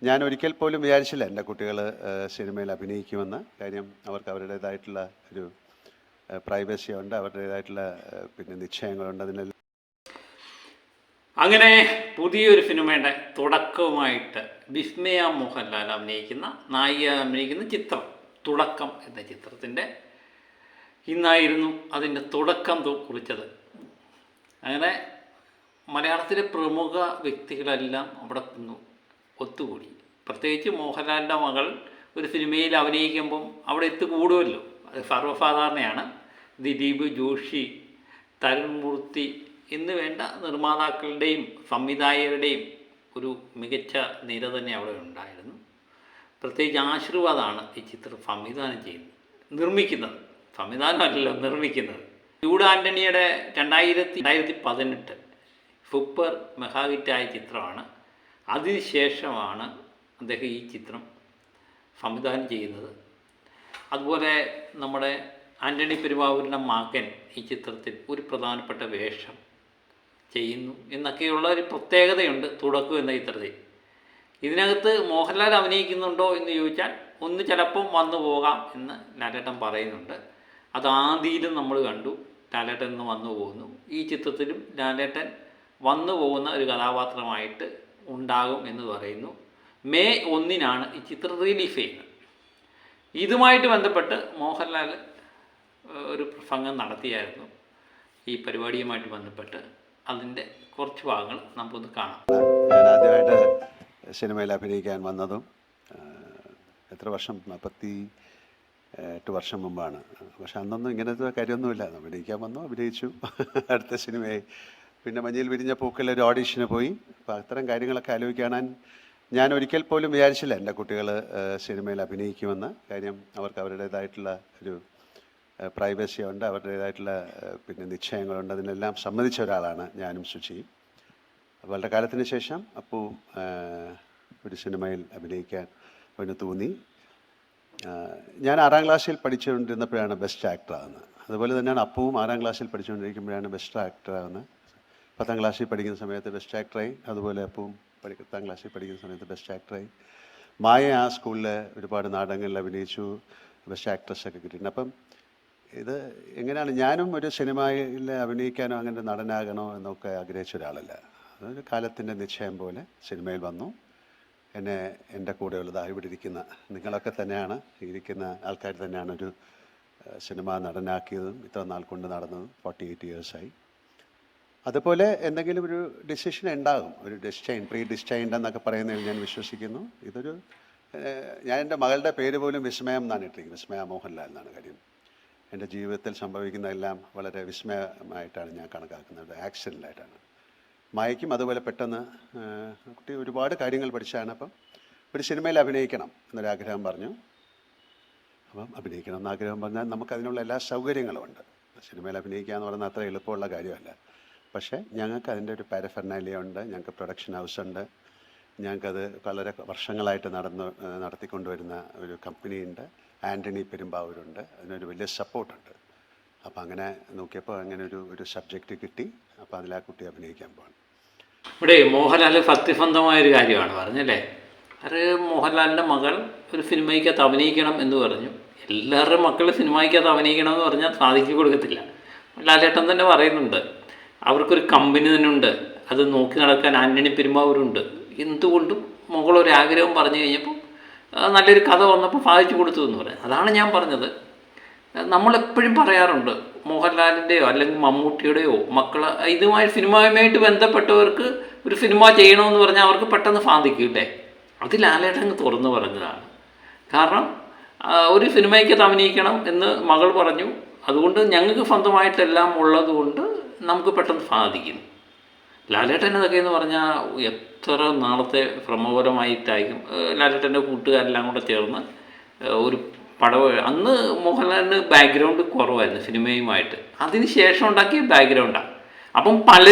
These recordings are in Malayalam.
ഞാൻ ഒരിക്കൽ പോലും വിചാരിച്ചില്ല എൻ്റെ കുട്ടികൾ സിനിമയിൽ അഭിനയിക്കുമെന്ന്. കാര്യം അവർക്ക് അവരുടേതായിട്ടുള്ള ഒരു പ്രൈവസി ഉണ്ട്, അവരുടേതായിട്ടുള്ള പിന്നെ നിശ്ചയങ്ങളുണ്ട്. അതിനെല്ലാം അങ്ങനെ പുതിയൊരു സിനിമയുടെ തുടക്കവുമായിട്ട് വിസ്മയ മോഹൻലാൽ അഭിനയിക്കുന്ന നായിക അഭിനയിക്കുന്ന ചിത്രം തുടക്കം എന്ന ചിത്രത്തിൻ്റെ ഇന്നായിരുന്നു അതിൻ്റെ തുടക്കം കുറിച്ചത്. അങ്ങനെ മലയാളത്തിലെ പ്രമുഖ വ്യക്തികളെല്ലാം അവിടെ ഒത്തുകൂടി. പ്രത്യേകിച്ച് മോഹൻലാലിൻ്റെ മകൾ ഒരു സിനിമയിൽ അഭിനയിക്കുമ്പം അവിടെ എത്തിക്കൂടുമല്ലോ, അത് സർവ്വസാധാരണയാണ്. ദിലീപ്, ജോഷി, തരുൺ മൂർത്തി എന്ന് വേണ്ട നിർമ്മാതാക്കളുടെയും സംവിധായകരുടെയും ഒരു മികച്ച നിര തന്നെ അവിടെ ഉണ്ടായിരുന്നു. പ്രത്യേകിച്ച് ആശീർവാദാണ് ഈ ചിത്രം സംവിധാനം ചെയ്യുന്നത്, സംവിധാനമല്ലല്ലോ നിർമ്മിക്കുന്നത്. ജൂഡ് ആൻ്റണിയുടെ 2018 സൂപ്പർ മെഗാഹിറ്റായ ചിത്രമാണ്. അതിനുശേഷമാണ് അദ്ദേഹം ഈ ചിത്രം സംവിധാനം ചെയ്യുന്നത്. അതുപോലെ നമ്മുടെ ആൻ്റണി പെരുമ്പാവൂരിൻ്റെ മകൻ ഈ ചിത്രത്തിൽ ഒരു പ്രധാനപ്പെട്ട വേഷം ചെയ്യുന്നു എന്നൊക്കെയുള്ള ഒരു പ്രത്യേകതയുണ്ട് തുടക്കം എന്ന ചിത്രത്തിൽ. ഇതിനകത്ത് മോഹൻലാൽ അഭിനയിക്കുന്നുണ്ടോ എന്ന് ചോദിച്ചാൽ ഒന്ന് ചിലപ്പം വന്നു പോകാം എന്ന് ലാലേട്ടൻ പറയുന്നുണ്ട്. അത് ആദിയിലും നമ്മൾ കണ്ടു, ലാലേട്ടൻ ഇന്ന് വന്നു പോകുന്നു. ഈ ചിത്രത്തിലും ലാലേട്ടൻ വന്നു പോകുന്ന ഒരു കഥാപാത്രമായിട്ട് ഉണ്ടാകും എന്ന് പറയുന്നു. മെയ് 1 ഈ ചിത്രം റിലീസ് ചെയ്യുന്നത്. ഇതുമായിട്ട് ബന്ധപ്പെട്ട് മോഹൻലാൽ ഒരു പ്രസംഗം നടത്തിയായിരുന്നു. ഈ പരിപാടിയുമായിട്ട് ബന്ധപ്പെട്ട് അതിൻ്റെ കുറച്ച് ഭാഗങ്ങൾ നമുക്കൊന്ന് കാണാം. ഞാൻ ആദ്യമായിട്ട് സിനിമയിൽ അഭിനയിക്കാൻ വന്നതും എത്ര വർഷം, 48 വർഷം മുമ്പാണ്. പക്ഷെ അന്നൊന്നും ഇങ്ങനത്തെ കാര്യമൊന്നുമില്ല. അഭിനയിക്കാൻ വന്നു, അഭിനയിച്ചു, അടുത്ത സിനിമയായി. പിന്നെ മഞ്ഞയിൽ വിരിഞ്ഞ പൂക്കൾ ഒരു ഓഡീഷന് പോയി. അപ്പോൾ അത്തരം കാര്യങ്ങളൊക്കെ ആലോചിക്കാൻ ഞാൻ ഒരിക്കൽ പോലും വിചാരിച്ചില്ല എൻ്റെ കുട്ടികൾ സിനിമയിൽ അഭിനയിക്കുമെന്ന്. കാര്യം അവർക്ക് അവരുടേതായിട്ടുള്ള ഒരു പ്രൈവസി ഉണ്ട്, അവരുടേതായിട്ടുള്ള പിന്നെ നിശ്ചയങ്ങളുണ്ട്. അതിനെല്ലാം സമ്മതിച്ച ഒരാളാണ് ഞാനും സുചിയും. വളരെ കാലത്തിന് ശേഷം അപ്പു ഒരു സിനിമയിൽ അഭിനയിക്കാൻ അവന് തോന്നി. ഞാൻ 6ാം ക്ലാസ്സിൽ പഠിച്ചുകൊണ്ടിരുന്നപ്പോഴാണ് ബെസ്റ്റ് ആക്ടറാകുന്നത്. അതുപോലെ തന്നെയാണ് അപ്പുവും 6ാം ക്ലാസ്സിൽ പഠിച്ചുകൊണ്ടിരിക്കുമ്പോഴാണ് ബെസ്റ്റ് ആക്ടറാകുന്നത്. 10ാം ക്ലാസ്സിൽ പഠിക്കുന്ന സമയത്ത് ബെസ്റ്റ് ആക്ടറായി. അതുപോലെ അപ്പുവും 10ാം ക്ലാസ്സിൽ പഠിക്കുന്ന സമയത്ത് ബെസ്റ്റ് ആക്ടറായി. മായ ആ സ്കൂളിൽ ഒരുപാട് നാടകങ്ങളിൽ അഭിനയിച്ചു, ബെസ്റ്റ് ആക്ട്രസ്സൊക്കെ കിട്ടിയിട്ടുണ്ട്. അപ്പം ഇത് എങ്ങനെയാണ്, ഞാനും ഒരു സിനിമയിൽ അഭിനയിക്കാനോ അങ്ങനെ നടനാകണോ എന്നൊക്കെ ആഗ്രഹിച്ച ഒരാളല്ല. അതൊരു കാലത്തിൻ്റെ നിശ്ചയം പോലെ സിനിമയിൽ വന്നു. എന്നെ എൻ്റെ കൂടെയുള്ളത് ഇവിടെ ഇരിക്കുന്ന നിങ്ങളൊക്കെ തന്നെയാണ്, ഇരിക്കുന്ന ആൾക്കാർ തന്നെയാണ് ഒരു സിനിമ നടനാക്കിയതും ഇത്ര നാൾ കൊണ്ട് നടന്നതും. 48 ഇയേഴ്സായി. അതുപോലെ എന്തെങ്കിലും ഒരു ഡിസിഷൻ ഉണ്ടാകും, ഒരു പ്രീ ഡിസ്റ്റൈൻഡ് എന്നൊക്കെ പറയുന്നതിൽ ഞാൻ വിശ്വസിക്കുന്നു. ഇതൊരു ഞാൻ എൻ്റെ മകളുടെ പേര് പോലും വിസ്മയം എന്നാണ് ഇട്ടിരിക്കുന്നത്, വിസ്മയ മോഹൻലാൽ എന്നാണ്. കാര്യം എൻ്റെ ജീവിതത്തിൽ സംഭവിക്കുന്നതെല്ലാം വളരെ വിസ്മയമായിട്ടാണ് ഞാൻ കണക്കാക്കുന്നത്, ആക്സിഡൻ്റായിട്ടാണ്. മായയ്ക്കും അതുപോലെ പെട്ടെന്ന് കുട്ടി ഒരുപാട് കാര്യങ്ങൾ പഠിച്ചാണ്. അപ്പം ഒരു സിനിമയിൽ അഭിനയിക്കണം എന്നൊരാഗ്രഹം പറഞ്ഞു. അപ്പം അഭിനയിക്കണം എന്നാഗ്രഹം പറഞ്ഞാൽ നമുക്കതിനുള്ള എല്ലാ സൗകര്യങ്ങളും ഉണ്ട്. സിനിമയിൽ അഭിനയിക്കുക എന്ന് പറയുന്നത് അത്ര എളുപ്പമുള്ള കാര്യമല്ല. പക്ഷേ ഞങ്ങൾക്ക് അതിൻ്റെ ഒരു പാരഫെർനാലിയ ഉണ്ട്, ഞങ്ങൾക്ക് പ്രൊഡക്ഷൻ ഹൗസുണ്ട്, ഞങ്ങൾക്കത് വളരെ വർഷങ്ങളായിട്ട് നടത്തിക്കൊണ്ടുവരുന്ന ഒരു കമ്പനിയുണ്ട്, ആൻ്റണി പെരുമ്പാവൂരുണ്ട്, അതിനൊരു വലിയ സപ്പോർട്ടുണ്ട്. അപ്പോൾ അങ്ങനെ നോക്കിയപ്പോൾ അങ്ങനെ ഒരു സബ്ജക്റ്റ് കിട്ടി. അപ്പോൾ അതിൽ ആ കുട്ടി അഭിനയിക്കാൻ പോകണം. ഇവിടെ മോഹൻലാൽ സത്യസന്ധമായൊരു കാര്യമാണ് പറഞ്ഞല്ലേ. അത് മോഹൻലാലിൻ്റെ മകൾ ഒരു സിനിമയ്ക്കകത്ത് അഭിനയിക്കണം എന്ന് പറഞ്ഞു. എല്ലാവരുടെയും മക്കൾ സിനിമയ്ക്കകത്ത് അഭിനയിക്കണം എന്ന് പറഞ്ഞാൽ സാധിച്ചു കൊടുക്കത്തില്ല. ലാലേട്ടൻ തന്നെ പറയുന്നുണ്ട്, അവർക്കൊരു കമ്പനി തന്നെ ഉണ്ട്, അത് നോക്കി നടക്കാൻ ആൻ്റണി പെരുമ്പാവൂരുണ്ട്. എന്തുകൊണ്ടും മകളൊരാഗ്രഹം പറഞ്ഞു കഴിഞ്ഞപ്പോൾ നല്ലൊരു കഥ വന്നപ്പോൾ സാധിച്ചു കൊടുത്തു എന്ന് പറയാം. അതാണ് ഞാൻ പറഞ്ഞത്. നമ്മളെപ്പോഴും പറയാറുണ്ട്, മോഹൻലാലിൻ്റെയോ അല്ലെങ്കിൽ മമ്മൂട്ടിയുടെയോ മക്കൾ സിനിമയുമായിട്ട് ബന്ധപ്പെട്ടവർക്ക് ഒരു സിനിമ ചെയ്യണമെന്ന് പറഞ്ഞാൽ അവർക്ക് പെട്ടെന്ന് സാധിക്കില്ലേ. അത് ലാലേട്ടൻ തുറന്നു പറഞ്ഞതാണ്. കാരണം ഒരു സിനിമയ്ക്കകത്ത് അഭിനയിക്കണം എന്ന് മകൾ പറഞ്ഞു, അതുകൊണ്ട് ഞങ്ങൾക്ക് സ്വന്തമായിട്ടെല്ലാം ഉള്ളത് കൊണ്ട് നമുക്ക് പെട്ടെന്ന് സാധിക്കുന്നു. ലാലേട്ടൻ ഇതൊക്കെ എന്ന് പറഞ്ഞാൽ എത്ര നാളത്തെ ശ്രമപരമായിട്ടായിരിക്കും. ലാലേട്ടൻ്റെ കൂട്ടുകാരെല്ലാം കൂടെ ചേർന്ന് ഒരു അന്ന് മോഹൻലാലിന് ബാക്ക്ഗ്രൗണ്ട് കുറവായിരുന്നു സിനിമയുമായിട്ട്, അതിന് ശേഷം ഉണ്ടാക്കിയ ബാക്ക്ഗ്രൗണ്ടാണ്. അപ്പം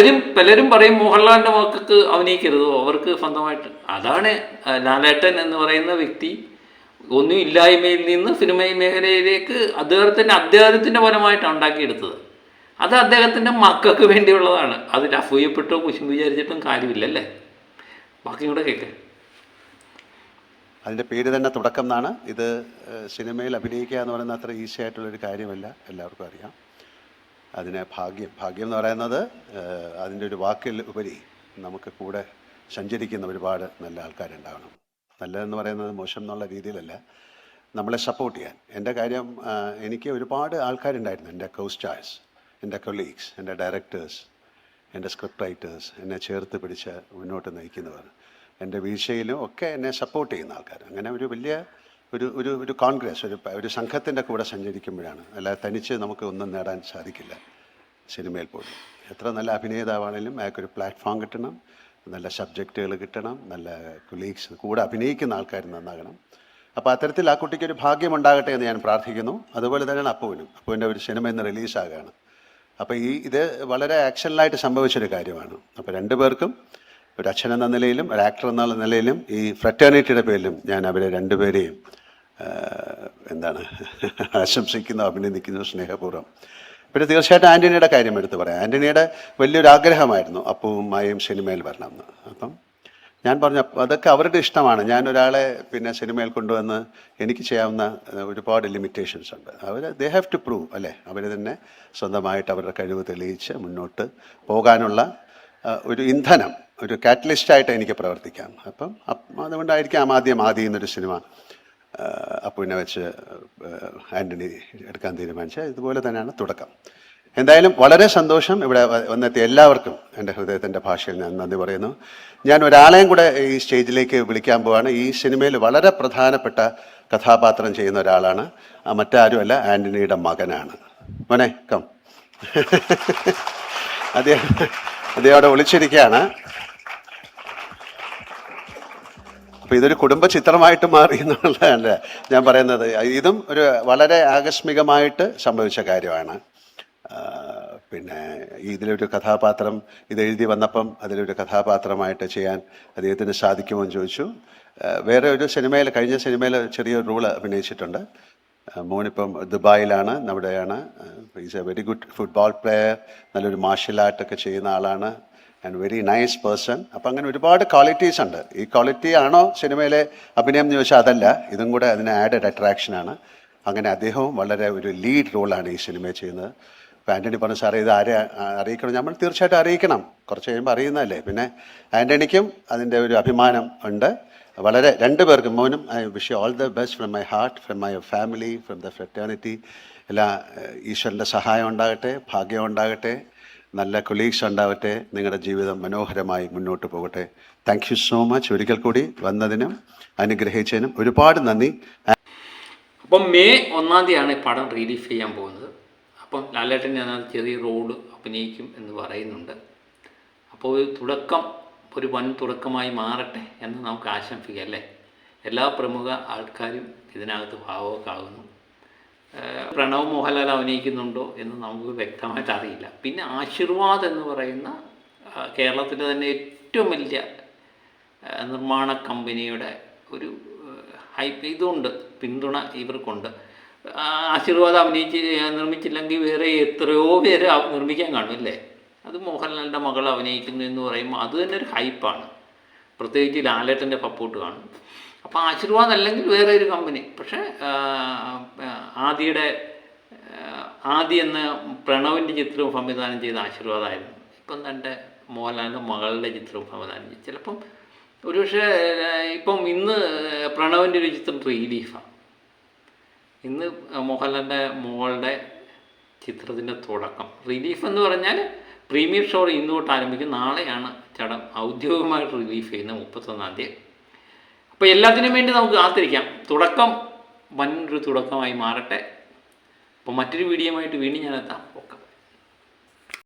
പലരും പറയും മോഹൻലാലിൻ്റെ മക്കൾക്ക് അഭിനയിക്കരുതോ, അവർക്ക് സ്വന്തമായിട്ട്. അതാണ് ലാലേട്ടൻ എന്ന് പറയുന്ന വ്യക്തി ഒന്നും ഇല്ലായ്മയിൽ നിന്ന് സിനിമ മേഖലയിലേക്ക് അദ്ദേഹത്തിൻ്റെ പരമായിട്ടാണ് ഉണ്ടാക്കിയെടുത്തത്. അത് അദ്ദേഹത്തിൻ്റെ മക്കൾക്ക് വേണ്ടിയുള്ളതാണ്. അതിൽ അസൂയപ്പെട്ടോ കുശുമ്പ് വിചാരിച്ചിട്ടും കാര്യമില്ലല്ലേ. ബാക്കി കൂടെ കേൾക്കാം. അതിൻ്റെ പേര് തന്നെ തുടക്കം എന്നാണ്. ഇത് സിനിമയിൽ അഭിനയിക്കുക എന്ന് പറയുന്നത് അത്ര ഈസി ആയിട്ടുള്ളൊരു കാര്യമല്ല, എല്ലാവർക്കും അറിയാം. അതിന് ഭാഗ്യം എന്ന് പറയുന്നത് അതിൻ്റെ ഒരു വാക്കിൽ ഉപരി നമുക്ക് കൂടെ സഞ്ചരിക്കുന്ന ഒരുപാട് നല്ല ആൾക്കാരുണ്ടാവണം. നല്ലതെന്ന് പറയുന്നത് മോശം എന്നുള്ള രീതിയിലല്ല, നമ്മളെ സപ്പോർട്ട് ചെയ്യാൻ. എൻ്റെ കാര്യം, എനിക്ക് ഒരുപാട് ആൾക്കാരുണ്ടായിരുന്നു, എൻ്റെ കോസ്റ്റാഴ്സ്, എൻ്റെ കൊളീഗ്സ്, എൻ്റെ ഡയറക്ടേഴ്സ്, എൻ്റെ സ്ക്രിപ്റ്റ് റൈറ്റേഴ്സ്, എന്നെ ചേർത്ത് പിടിച്ച് മുന്നോട്ട് നയിക്കുന്നവർ, എൻ്റെ വീഴ്ചയിലും ഒക്കെ എന്നെ സപ്പോർട്ട് ചെയ്യുന്ന ആൾക്കാർ. അങ്ങനെ ഒരു വലിയ ഒരു കോൺഗ്രസ്, ഒരു സംഘത്തിൻ്റെ കൂടെ സഞ്ചരിക്കുമ്പോഴാണ്, അല്ലാതെ തനിച്ച് നമുക്ക് ഒന്നും നേടാൻ സാധിക്കില്ല സിനിമയിൽ പോലും. എത്ര നല്ല അഭിനേതാവാണെങ്കിലും അയാൾക്കൊരു പ്ലാറ്റ്ഫോം കിട്ടണം, നല്ല സബ്ജക്റ്റുകൾ കിട്ടണം, നല്ല കൊളീഗ്സ് കൂടെ അഭിനയിക്കുന്ന ആൾക്കാർ നന്നാകണം. അപ്പോൾ അത്തരത്തിൽ ആ കുട്ടിക്കൊരു ഭാഗ്യമുണ്ടാകട്ടെ എന്ന് ഞാൻ പ്രാർത്ഥിക്കുന്നു. അതുപോലെ തന്നെയാണ് അപ്പുവിൻ്റെ ഒരു സിനിമ ഇന്ന് റിലീസാകുകയാണ്. അപ്പോൾ ഇത് വളരെ ആക്ഷനിലായിട്ട് സംഭവിച്ചൊരു കാര്യമാണ്. അപ്പോൾ രണ്ടുപേർക്കും, ഒരു അച്ഛൻ എന്ന നിലയിലും ഒരു ആക്ടർ എന്നുള്ള നിലയിലും ഈ ഫ്രറ്റേണിറ്റിയുടെ പേരിലും ഞാൻ അവരെ രണ്ടുപേരെയും ആശംസിക്കുന്നു, അഭിനന്ദിക്കുന്നു സ്നേഹപൂർവ്വം. പിന്നെ തീർച്ചയായിട്ടും ആൻ്റണിയുടെ കാര്യം എടുത്ത് പറയാം. ആൻ്റണിയുടെ വലിയൊരു ആഗ്രഹമായിരുന്നു അപ്പുവും മായയും സിനിമയിൽ വരണമെന്ന്. അപ്പം ഞാൻ പറഞ്ഞു അതൊക്കെ അവരുടെ ഇഷ്ടമാണ്. ഞാൻ ഒരാളെ പിന്നെ സിനിമയിൽ കൊണ്ടുവന്ന് എനിക്ക് ചെയ്യാവുന്ന ഒരുപാട് ലിമിറ്റേഷൻസ് ഉണ്ട്. ദേ ഹാവ് ടു പ്രൂവ്, അല്ലേ? അവർ തന്നെ സ്വന്തമായിട്ട് അവരുടെ കഴിവ് തെളിയിച്ച് മുന്നോട്ട് പോകാനുള്ള ഒരു ഇന്ധനം, ഒരു കാറ്റലിസ്റ്റായിട്ട് എനിക്ക് പ്രവർത്തിക്കാം. അപ്പം അതുകൊണ്ടായിരിക്കാം ആദ്യം എന്നൊരു സിനിമ അപ്പുവിനെ വെച്ച് ആൻ്റണി എടുക്കാൻ തീരുമാനിച്ചത്. ഇതുപോലെ തന്നെയാണ് തുടക്കം. എന്തായാലും വളരെ സന്തോഷം. ഇവിടെ വന്നെത്തിയ എല്ലാവർക്കും എൻ്റെ ഹൃദയത്തിൻ്റെ ഭാഷയിൽ ഞാൻ നന്ദി പറയുന്നു. ഞാൻ ഒരാളെയും കൂടെ ഈ സ്റ്റേജിലേക്ക് വിളിക്കാൻ പോവാണ്. ഈ സിനിമയിൽ വളരെ പ്രധാനപ്പെട്ട കഥാപാത്രം ചെയ്യുന്ന ഒരാളാണ്. മറ്റാരുമല്ല, ആൻ്റണിയുടെ മകനാണ്. മോനെ കം. അദ്ദേഹം അവിടെ വിളിച്ചിരിക്കുകയാണ്. അപ്പോൾ ഇതൊരു കുടുംബ ചിത്രമായിട്ട് മാറി എന്നുള്ളതല്ല ഞാൻ പറയുന്നത്. ഇതും ഒരു വളരെ ആകസ്മികമായിട്ട് സംഭവിച്ച കാര്യമാണ്. പിന്നെ ഇതിലൊരു കഥാപാത്രം ഇതെഴുതി വന്നപ്പം അതിലൊരു കഥാപാത്രമായിട്ട് ചെയ്യാൻ അദ്ദേഹത്തിന് സാധിക്കുമോ എന്ന് ചോദിച്ചു. വേറെ ഒരു കഴിഞ്ഞ സിനിമയിൽ ചെറിയൊരു റോള് അഭിനയിച്ചിട്ടുണ്ട്. മോനിപ്പം ദുബായിലാണ്, അവിടെയാണ്. Is A very good football player, നല്ലൊരു മാർഷ്യൽ ആർട്ടൊക്കെ ചെയ്യുന്ന ആളാണ്, ആൻഡ് വെരി നൈസ് പേഴ്സൺ. അപ്പം അങ്ങനെ ഒരുപാട് ക്വാളിറ്റീസ് ഉണ്ട്. ഈ ക്വാളിറ്റി ആണോ സിനിമയിലെ അഭിനയം എന്ന് ചോദിച്ചാൽ അതല്ല, ഇതും കൂടെ അതിന് ആഡഡ് അട്രാക്ഷനാണ്. അങ്ങനെ അദ്ദേഹവും വളരെ ഒരു ലീഡ് റോളാണ് ഈ സിനിമയിൽ ചെയ്യുന്നത്. അപ്പോൾ ആൻ്റണി പറഞ്ഞു, സാറേ ഇത് ആരെ അറിയിക്കണം? നമ്മൾ തീർച്ചയായിട്ടും അറിയിക്കണം, കുറച്ച് കഴിയുമ്പോൾ അറിയുന്നതല്ലേ. പിന്നെ ആൻ്റണിക്കും അതിൻ്റെ ഒരു അഭിമാനം ഉണ്ട്. വളരെ രണ്ടുപേർക്കും, മോനും I wish you all the best from my heart, from my family, from the fraternity. എല്ലാ ഈശ്വരൻ്റെ സഹായം ഉണ്ടാകട്ടെ, ഭാഗ്യം ഉണ്ടാകട്ടെ, നല്ല കൊളീഗ്സ് ഉണ്ടാവട്ടെ, നിങ്ങളുടെ ജീവിതം മനോഹരമായി മുന്നോട്ട് പോകട്ടെ. Thank you so much. ഒരിക്കൽ കൂടി വന്നതിനും അനുഗ്രഹിച്ചതിനും ഒരുപാട് നന്ദി. അപ്പം മെയ് 1-ാം തീയതിയാണ് ഈ പടം റിലീസ് ചെയ്യാൻ പോകുന്നത്. അപ്പം ലാലേട്ടൻ ഞാൻ ചെറിയ റോള് അഭിനയിക്കും എന്ന് പറയുന്നുണ്ട്. അപ്പോൾ ഒരു വൻ തുടക്കമായി മാറട്ടെ എന്ന് നമുക്ക് ആശംസിക്കാം, അല്ലേ? എല്ലാ പ്രമുഖ ആൾക്കാരും ഇതിനകത്ത് ഭാഗമാകുന്നു. പ്രണവ് മോഹൻലാൽ അഭിനയിക്കുന്നുണ്ടോ എന്ന് നമുക്ക് വ്യക്തമായിട്ട് അറിയില്ല. പിന്നെ ആശീർവാദ് എന്ന് പറയുന്ന കേരളത്തിലെ തന്നെ ഏറ്റവും വലിയ നിർമ്മാണ കമ്പനിയുടെ ഒരു ഇതുണ്ട്, പിന്തുണ ഇവർക്കുണ്ട്. ആശീർവാദ് നിർമ്മിച്ചില്ലെങ്കിൽ വേറെ എത്രയോ പേര് നിർമ്മിക്കാൻ കാണും, അല്ലേ? അത് മോഹൻലാലിൻ്റെ മകൾ അഭിനയിക്കുന്നു എന്ന് പറയുമ്പോൾ അത് തന്നെ ഒരു ഹൈപ്പാണ്. പ്രത്യേകിച്ച് ലാലേട്ടൻ്റെ സപ്പോർട്ട് കാണും. അപ്പോൾ ആശീർവാദ് അല്ലെങ്കിൽ വേറെ ഒരു കമ്പനി. പക്ഷേ ആദി എന്ന പ്രണവിൻ്റെ ചിത്രവും സംവിധാനം ചെയ്ത ആശീർവാദമായിരുന്നു. ഇപ്പം തൻ്റെ മോഹൻലാലിൻ്റെ മകളുടെ ചിത്രവും സംവിധാനം ചെയ്തു. ചിലപ്പം ഒരുപക്ഷെ ഇപ്പം ഇന്ന് പ്രണവിൻ്റെ ഒരു ചിത്രം റിലീഫാണ്. ഇന്ന് മോഹൻലാലിൻ്റെ മോളുടെ ചിത്രത്തിൻ്റെ തുടക്കം റിലീഫ് എന്ന് പറഞ്ഞാൽ പ്രീമിയർ ഷോ ഇന്ന് തൊട്ട് ആരംഭിക്കും. നാളെയാണ് ചടം ഔദ്യോഗികമായിട്ട് റിലീഫ് ചെയ്യുന്നത്, 31-ാം തീയതി. അപ്പോൾ എല്ലാത്തിനും വേണ്ടി നമുക്ക് കാത്തിരിക്കാം. തുടക്കം വനൊരു തുടക്കമായി മാറട്ടെ. അപ്പോൾ മറ്റൊരു വീഡിയോയുമായിട്ട് വീണ്ടും ഞാൻ എത്താം. ഓക്കെ.